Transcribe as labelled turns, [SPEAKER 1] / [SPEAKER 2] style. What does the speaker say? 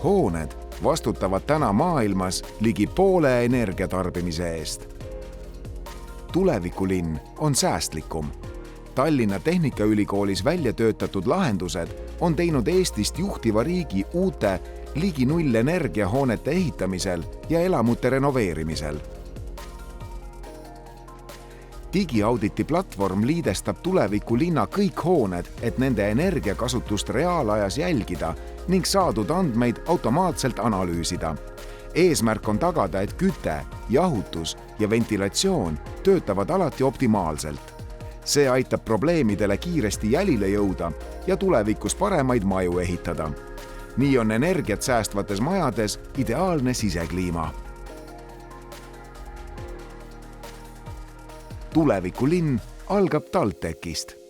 [SPEAKER 1] hooned vastutavad täna maailmas ligi poole energiatarbimise eest. Tulevikulinn on säästlikum. Tallinna Tehnikaülikoolis välja töötatud lahendused on teinud Eestist juhtiva riigi uute ligi nullenergiahoonete ehitamisel ja elamute renoveerimisel. Digiauditi platvorm liidestab tulevikulinna kõik hooned, et nende energiakasutust reaalajas jälgida ning saadud andmeid automaatselt analüüsida. Eesmärk on tagada, et küte, jahutus ja ventilatsioon töötavad alati optimaalselt. See aitab probleemidele kiiresti jälile jõuda ja tulevikus paremaid maju ehitada. Nii on energiat säästvates majades ideaalne sisekliima. Tulevikulinn algab TalTechist.